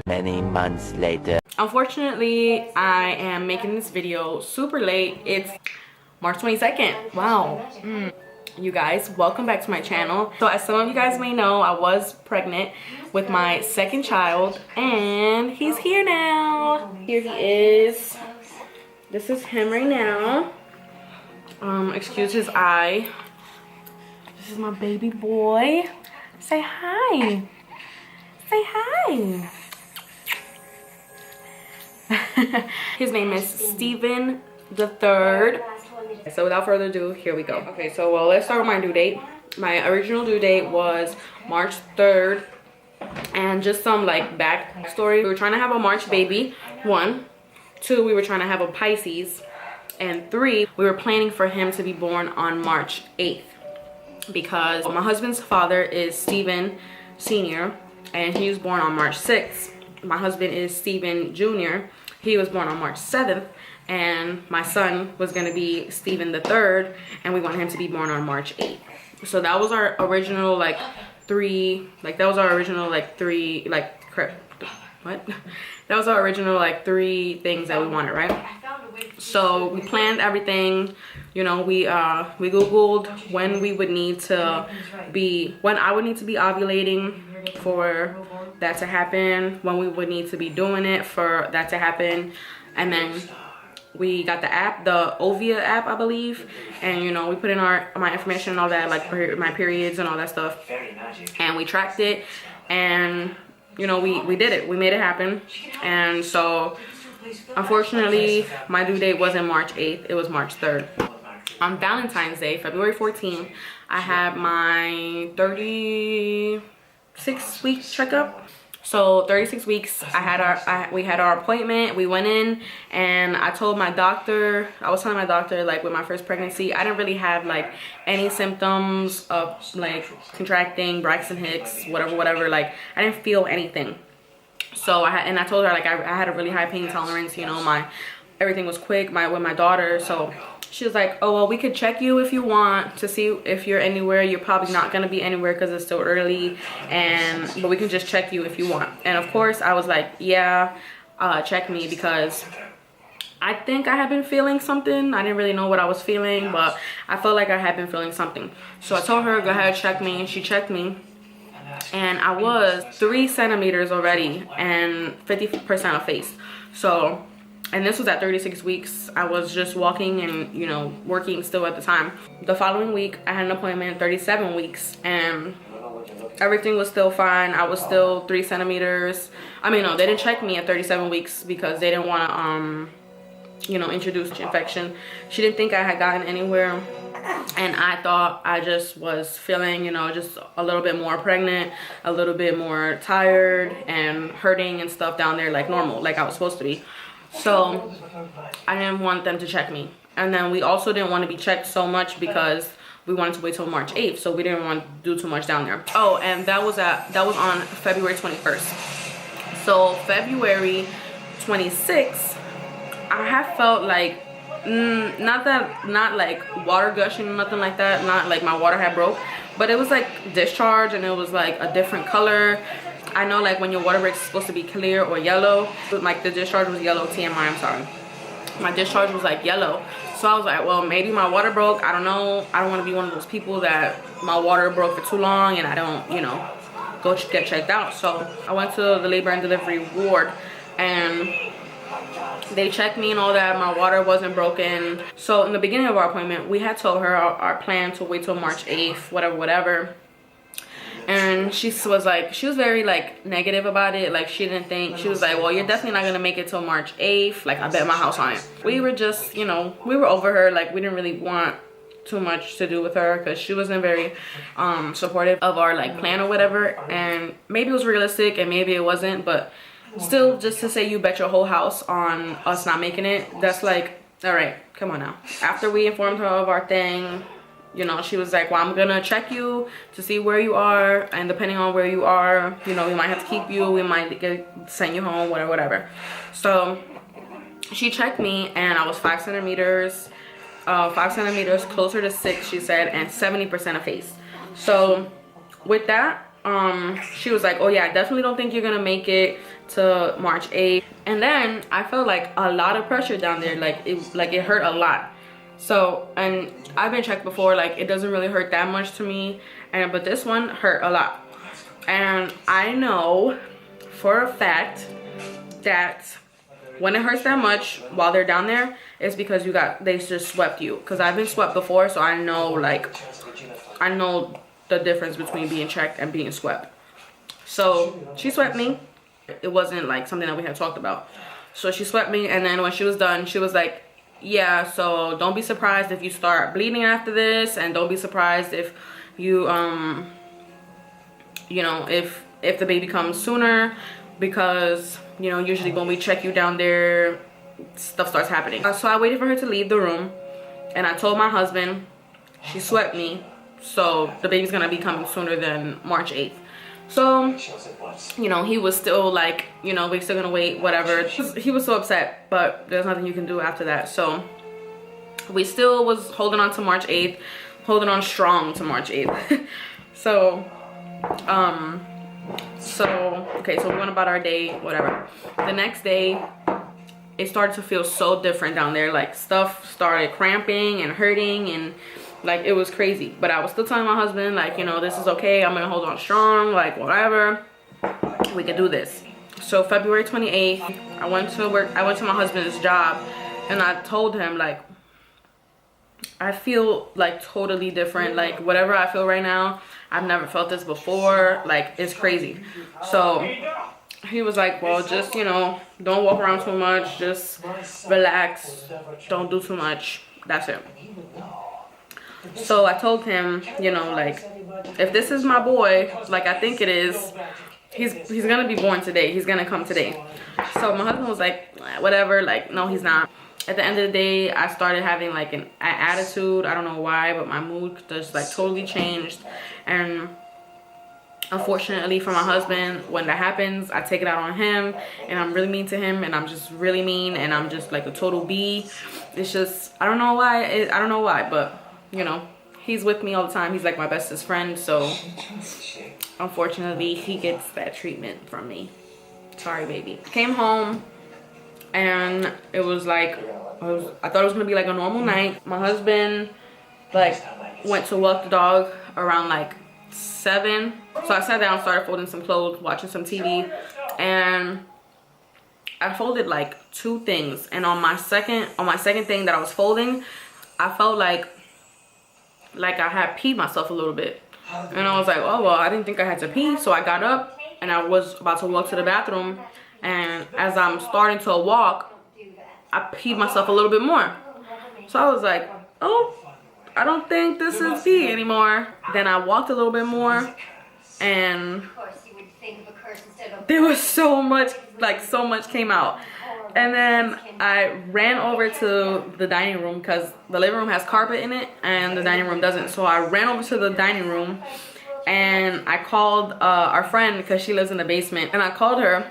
Many months later. Unfortunately, I am making this video super late. It's March 22nd. Wow. You guys, welcome back to my channel. So as some of you guys may know, I was pregnant with my second child and he's here now. Here he is. This is him right now. Excuse his eye. This is my baby boy. Say hi. Say hi. His name is Steven the Third. So without further ado, here we go. Okay, so well, let's start with my due date. My original due date was March 3rd. And just some like backstory. We were trying to have a March baby, 1. 2, we were trying to have a Pisces. And 3, we were planning for him to be born on March 8th. Because my husband's father is Steven Sr. and he was born on March 6th. My husband is Steven Jr. He was born on March 7th. And my son was going to be Steven the Third, and we wanted him to be born on March 8th. So that was our original like 3 things that we wanted, right? So we planned everything. You know, we googled when we would need to be, when I would need to be ovulating for that to happen, when we would need to be doing it for that to happen. And then we got the app, the Ovia app, I believe, and you know, we put in my information and all that, like my periods and all that stuff, and we tracked it, and you know, we did it, we made it happen. And so unfortunately my due date wasn't March 8th, it was March 3rd. On Valentine's Day, February 14th, I had my 36-week checkup. So 36 weeks, we had our appointment. We went in and I told my doctor, I was telling my doctor, like with my first pregnancy, I didn't really have like any symptoms of like contracting, Braxton Hicks, whatever, like I didn't feel anything. So I told her like I had a really high pain tolerance, you know, everything was quick with my daughter. So she was like, oh, well, we could check you if you want to see if you're anywhere. You're probably not going to be anywhere because it's still early, but we can just check you if you want. And of course, I was like, yeah, check me, because I think I had been feeling something. I didn't really know what I was feeling, but I felt like I had been feeling something. So I told her, go ahead, check me. And she checked me. And I was 3 centimeters already and 50% effaced. So, and this was at 36 weeks. I was just walking and, you know, working still at the time. The following week, I had an appointment at 37 weeks and everything was still fine. I was still 3 centimeters. I mean, no, they didn't check me at 37 weeks because they didn't want to, you know, introduce infection. She didn't think I had gotten anywhere. And I thought I just was feeling, you know, just a little bit more pregnant, a little bit more tired and hurting and stuff down there like normal, like I was supposed to be. So I didn't want them to check me. And then we also didn't want to be checked so much because we wanted to wait till March 8th. So we didn't want to do too much down there. Oh, and that was on February 21st. So February 26th, I have felt like, not like water gushing or nothing like that. Not like my water had broke, but it was like discharge and it was like a different color. I know like when your water breaks, it's supposed to be clear or yellow. Like the discharge was yellow. TMI, I'm sorry. My discharge was like yellow. So I was like, well, maybe my water broke. I don't know. I don't want to be one of those people that my water broke for too long and I don't, you know, go get checked out. So I went to the labor and delivery ward and they checked me and all that. My water wasn't broken. So in the beginning of our appointment, we had told her our plan to wait till March 8th, whatever. And she was very like negative about it. Like she didn't think, she was like, well, you're definitely not gonna make it till March 8th. Like I bet my house on it. We were just, you know, we were over her. Like we didn't really want too much to do with her because she wasn't very supportive of our like plan or whatever. And maybe it was realistic and maybe it wasn't, but still, just to say you bet your whole house on us not making it, that's like, all right, come on now. After we informed her of our thing, you know, she was like, well, I'm gonna check you to see where you are, and depending on where you are, you know, we might have to keep you, we might send you home, whatever. So she checked me and I was 5 centimeters closer to 6, she said, and 70% effaced. So with that, she was like, oh yeah, I definitely don't think you're gonna make it to March 8th. And then I felt like a lot of pressure down there, like it hurt a lot. So, and I've been checked before, like it doesn't really hurt that much to me, and but this one hurt a lot. And I know for a fact that when it hurts that much while they're down there, it's because they just swept you. Because I've been swept before, so I know, like, I know the difference between being checked and being swept. So she swept me. It wasn't like something that we had talked about. So she swept me, and then when she was done, she was like, yeah, so don't be surprised if you start bleeding after this, and don't be surprised if you you know, if the baby comes sooner, because, you know, usually when we check you down there, stuff starts happening. So I waited for her to leave the room, and I told my husband. She swept me, so the baby's gonna be coming sooner than March 8th. So, you know, he was still like, you know, we're still gonna wait, whatever. He was so upset, but there's nothing you can do after that. So we still was holding on to March 8th, holding on strong to March 8th. So okay, so we went about our day, whatever. The next day, it started to feel so different down there. Like, stuff started cramping and hurting, and like, it was crazy. But I was still telling my husband, like, you know, this is okay, I'm gonna hold on strong, like, whatever, we can do this. So February 28th, I went to work. I went to my husband's job, and I told him, like, I feel like totally different. Like, whatever I feel right now, I've never felt this before. Like, it's crazy. So he was like, well, just, you know, don't walk around too much, just relax, don't do too much, that's it. So I told him, you know, like, if this is my boy, like I think it is, he's gonna be born today, he's gonna come today. So my husband was like, whatever, like, no, he's not. At the end of the day, I started having like an attitude. I don't know why, but my mood just like totally changed. And unfortunately for my husband, when that happens, I take it out on him, and I'm really mean to him, and I'm just really mean, and I'm just like a total B. It's just, I don't know why, but you know, he's with me all the time. He's like my bestest friend, so unfortunately he gets that treatment from me. Sorry, baby. Came home, and it was like, I thought it was gonna be like a normal night. My husband like went to walk the dog around like 7. So I sat down, started folding some clothes, watching some TV, and I folded like 2 things. And on my second thing that I was folding, I felt like I had peed myself a little bit. And I was like, oh well, I didn't think I had to pee. So I got up, and I was about to walk to the bathroom, and as I'm starting to walk, I peed myself a little bit more. So I was like, oh, I don't think this is pee anymore. Then I walked a little bit more, and there was so much, like so much came out. And then I ran over to the dining room, because the living room has carpet in it and the dining room doesn't. So I ran over to the dining room, and I called our friend, because she lives in the basement, and I called her,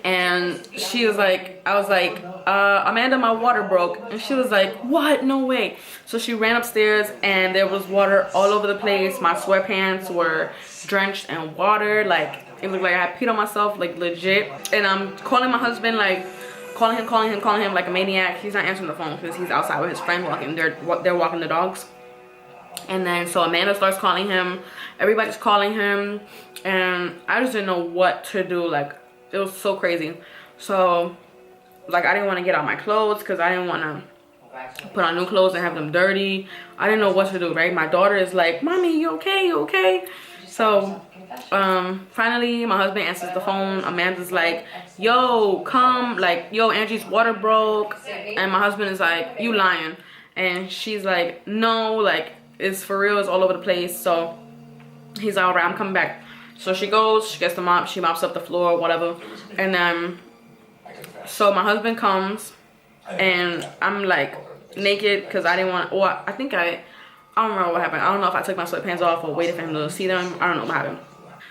and she was like, I was like, Amanda, my water broke. And she was like, what? No way. So she ran upstairs, and there was water all over the place. My sweatpants were drenched in water. Like, it looked like I had peed on myself, like legit. And I'm calling my husband, like calling him like a maniac. He's not answering the phone because he's outside with his friend walking. They're walking the dogs. And then so Amanda starts calling him. Everybody's calling him, and I just didn't know what to do. Like, it was so crazy. So like, I didn't want to get out my clothes, because I didn't want to put on new clothes and have them dirty. I didn't know what to do, right? My daughter is like, mommy, you okay? You okay? So finally my husband answers the phone. Amanda's like, yo, come, like, yo, Angie's water broke. And my husband is like, you lying. And she's like, no, like, it's for real, it's all over the place. So he's all right, I'm coming back. So she goes, she gets the mop, she mops up the floor, whatever. And then so my husband comes, and I'm like naked, because I didn't want, or I think I don't remember what happened. I don't know if I took my sweatpants off or waited for him to see them. I don't know what happened.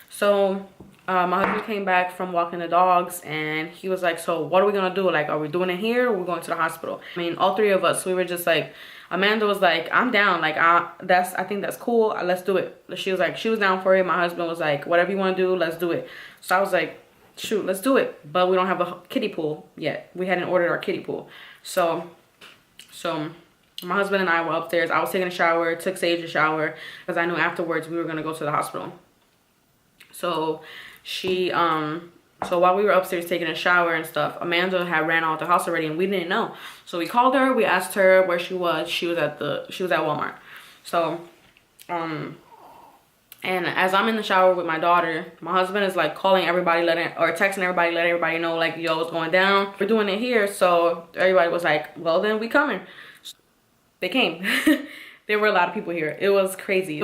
So My husband came back from walking the dogs and he was like, so what are we gonna do? Like, are we doing it here or we're going to the hospital? I mean, all three of us, we were just like, Amanda was like, I'm down. Like, I think that's cool. Let's do it. She was like, she was down for it. My husband was like, whatever you want to do, let's do it. So I was like, shoot, let's do it. But we don't have a kiddie pool yet. We hadn't ordered our kiddie pool. So my husband and I were upstairs. I was taking a shower, took Sage a shower because I knew afterwards we were going to go to the hospital. So so while we were upstairs taking a shower and stuff, Amanda had ran out the house already and we didn't know. So we called her, we asked her where she was. She was at Walmart. So and as I'm in the shower with my daughter, my husband is like calling everybody, texting everybody, letting everybody know like, yo, it's going down. We're doing it here. So everybody was like, well, then we coming. They came. There were a lot of people here. It was crazy. It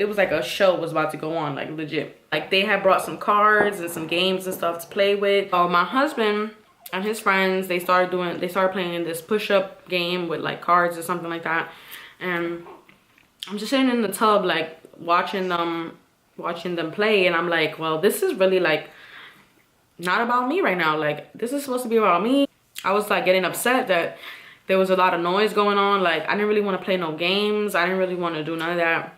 was like a show was about to go on, like legit. Like they had brought some cards and some games and stuff to play with. My husband and his friends, they started playing this push-up game with like cards or something like that. And I'm just sitting in the tub like watching them play, and I'm like, well, this is really like not about me right now. Like this is supposed to be about me. I was like getting upset that there was a lot of noise going on. Like I didn't really want to play no games. I didn't really want to do none of that.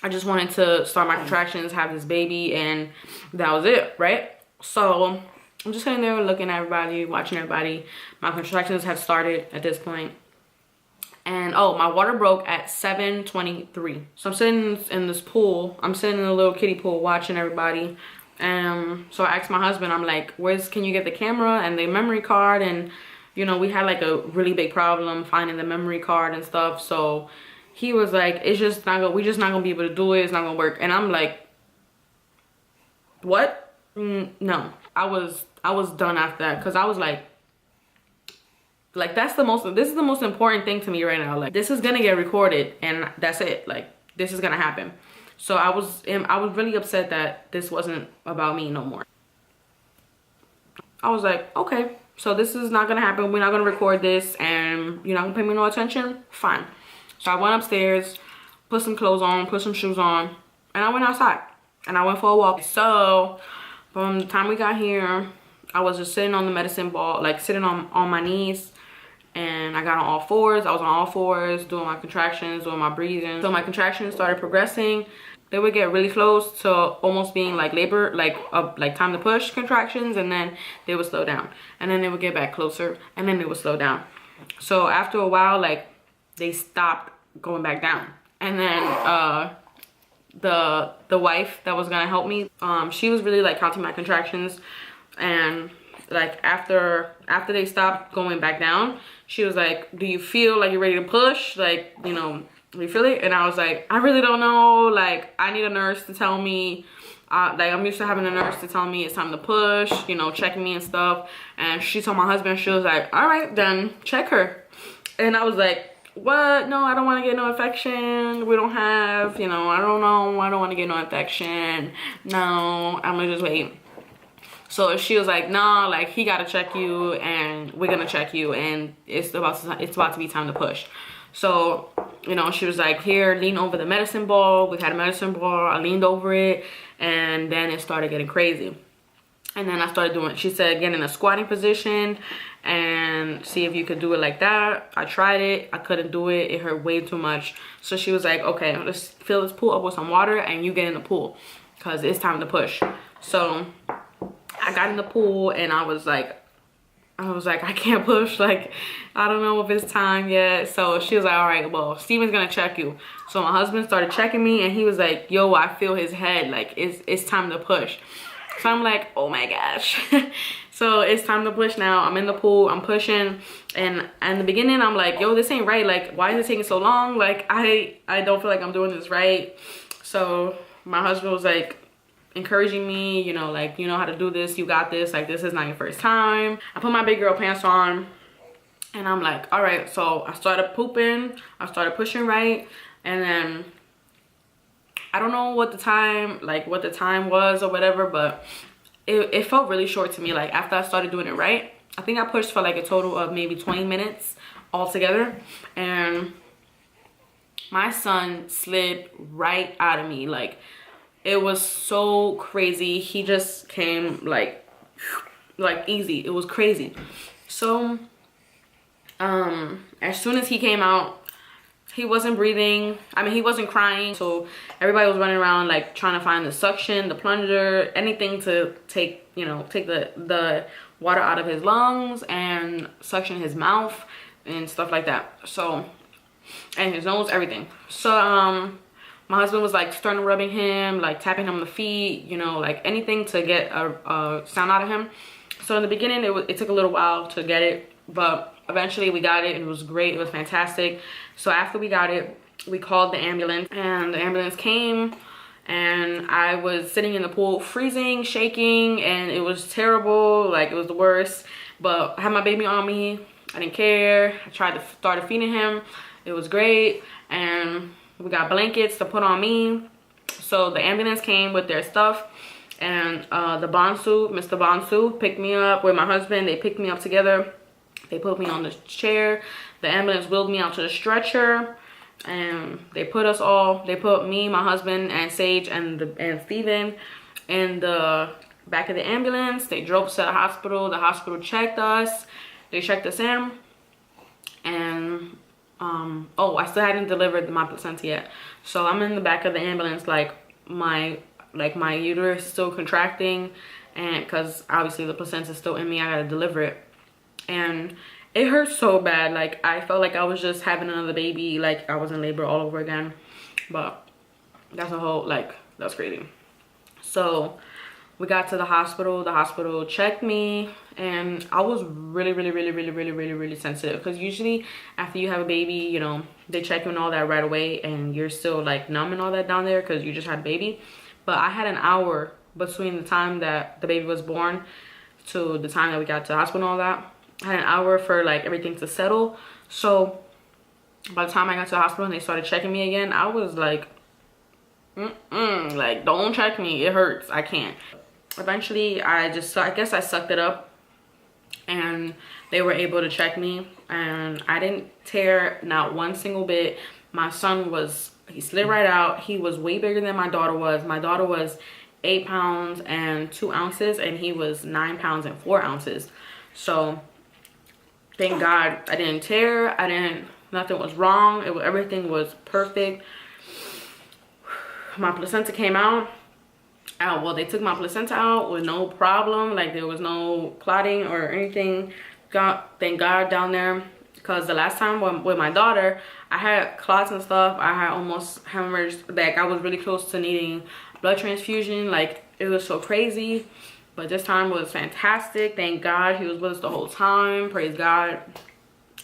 I just wanted to start my contractions, have this baby, and that was it, right? So I'm just sitting there looking at everybody, watching everybody. My contractions have started at this point. And oh, my water broke at 7:23. So I'm sitting in this pool. I'm sitting in a little kiddie pool watching everybody. And so I asked my husband, I'm like, can you get the camera and the memory card? And you know, we had like a really big problem finding the memory card and stuff. So he was like, we're just not gonna be able to do it. It's not gonna work. And I'm like, what? No. I was done after that, because I was like this is the most important thing to me right now. Like this is gonna get recorded and that's it. Like this is gonna happen. So I was really upset that this wasn't about me no more. I was like, okay, so this is not gonna happen. We're not gonna record this and you're not gonna pay me no attention? Fine. So I went upstairs, put some clothes on, put some shoes on, and I went outside and I went for a walk. So from the time we got here, I was just sitting on the medicine ball, like sitting on my knees, and I got on all fours. I was on all fours doing my contractions, doing my breathing. So my contractions started progressing. They would get really close to almost being like labor, like time to push contractions, and then they would slow down. And then they would get back closer, and then they would slow down. So after a while, like they stopped going back down. And then the wife that was gonna help me, she was really like counting my contractions, and like after they stopped going back down, she was like, do you feel like you're ready to push? Like, you know, do you feel it? And I was like, I really don't know. Like, I need a nurse to tell me. Like, I'm used to having a nurse to tell me it's time to push, you know, checking me and stuff. And she told my husband, she was like, all right, then check her. And I was like, what? No, I don't want to get no infection. We don't have, you know, I don't know. I don't want to get no infection. No, I'm gonna just wait. So she was like, nah, like he gotta check you and we're gonna check you and it's about to be time to push. So, you know, she was like, here, lean over the medicine ball. We had a medicine ball. I leaned over it and then it started getting crazy. And then I started doing, she said, get in a squatting position and see if you could do it like that. I tried it. I couldn't do it. It hurt way too much. So she was like, okay, let's fill this pool up with some water and you get in the pool because it's time to push. So I got in the pool and I was like, I can't push. Like, I don't know if it's time yet. So she was like, all right, well, Steven's gonna check you. So my husband started checking me and he was like, yo, I feel his head. Like, it's time to push. So I'm like, oh my gosh. So it's time to push now. I'm in the pool, I'm pushing. And in the beginning, I'm like, yo, this ain't right. Like, why is it taking so long? Like, I don't feel like I'm doing this right. So my husband was like, encouraging me, you know, like, you know how to do this, you got this, like, this is not your first time. I put my big girl pants on and I'm like, all right. So I started pooping, I started pushing right, and then I don't know what the time was or whatever, but it felt really short to me. Like after I started doing it right, I think I pushed for like a total of maybe 20 minutes altogether, and my son slid right out of me. Like, It was so crazy. He just came like easy. It was crazy. So as soon as he came out, he wasn't breathing. I mean, he wasn't crying. So everybody was running around like trying to find the suction, the plunger, anything to take, you know, take the water out of his lungs and suction his mouth and stuff like that. So, and his nose, everything. So my husband was like starting rubbing him, like tapping him on the feet, you know, like anything to get a sound out of him. So in the beginning, it took a little while to get it, but eventually we got it. It was great. It was fantastic. So after we got it, we called the ambulance, and the ambulance came, and I was sitting in the pool freezing, shaking, and it was terrible. Like, it was the worst. But I had my baby on me. I didn't care. I tried to start feeding him. It was great. And we got blankets to put on me. So the ambulance came with their stuff, and the Bonsu, Mr. Bonsu, picked me up with my husband. They picked me up together. They put me on the chair. The ambulance wheeled me out to the stretcher, and they put me, my husband, and Sage and Steven in the back of the ambulance. They drove us to the hospital. The hospital checked us. They checked us in, and oh, I still hadn't delivered my placenta yet. So I'm in the back of the ambulance, like my uterus is still contracting, and because obviously the placenta is still in me, I gotta deliver it. And it hurt so bad. Like, I felt like I was just having another baby, like I was in labor all over again. But that's a whole, like, that's crazy. So we got to the hospital checked me, and I was really sensitive, because usually after you have a baby, you know, they check you and all that right away, and you're still like numb and all that down there because you just had a baby. But I had an hour between the time that the baby was born to the time that we got to the hospital and all that. I had an hour for like everything to settle. So by the time I got to the hospital and they started checking me again, I was like, like, don't check me, it hurts, I can't. Eventually I guess I sucked it up, and they were able to check me, and I didn't tear not one single bit. My son he slid right out. He was way bigger than my daughter was. My daughter was 8 pounds and 2 ounces, and he was 9 pounds and 4 ounces. So thank God I didn't tear. Nothing was wrong. Everything was perfect. My placenta came out. Well, they took my placenta out with no problem. Like, there was no clotting or anything. Thank God down there. Because the last time with my daughter, I had clots and stuff. I had almost hemorrhaged. Like, I was really close to needing blood transfusion. Like, it was so crazy. But this time was fantastic. Thank God he was with us the whole time. Praise God.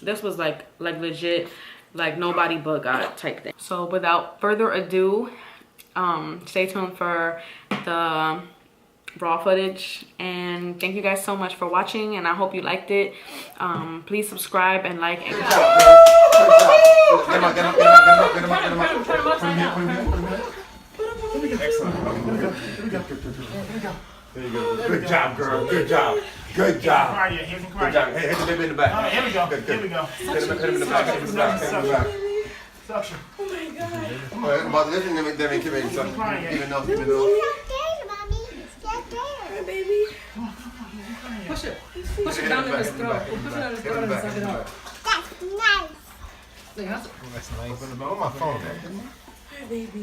This was like legit, like nobody but God type thing. So without further ado, stay tuned for the raw footage, and thank you guys so much for watching, and I hope you liked it. Please subscribe and like and there you go. Good job, girl. Good job. Good job. Good job. Hey, hit the baby in the back. All right, here we go. Good, good. Here we go. Hit him in the back. Hit him in the back. Hit him in the back. Suction. Oh my God. Come on, about this, and then give me some. Even though. It's not there, mommy. It's not there. Hey, baby. Come on, come on. Push it. Push it down in his throat. Push it down his throat and suck it up. That's nice. That's nice. Where's my phone, man? Hi, baby.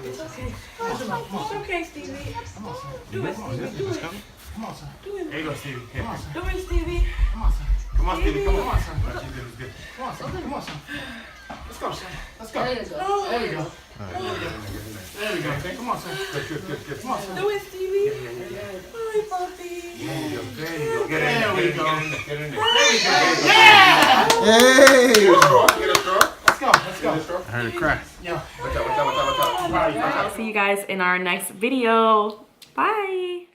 It's okay. It's okay, Stevie. Do it, Stevie. Do it. Come on, son. Do it. There you go, Stevie. Come on, son. Do it, Stevie. Come on, son. Come on, Stevie. Come on, son. What you did was good. Come on, son. Come on, son. Let's go, son. Let's go. There you go. There we go. There we go. Okay, come on, son. Good. Come on, son. Do it, Stevie. Hi, puppy. There you go. There you go. Get in there. Get in there. There we go. Yeah! Hey! Get a straw. Let's go. I heard a crack. Yeah. What's up? see you guys in our next video. Bye.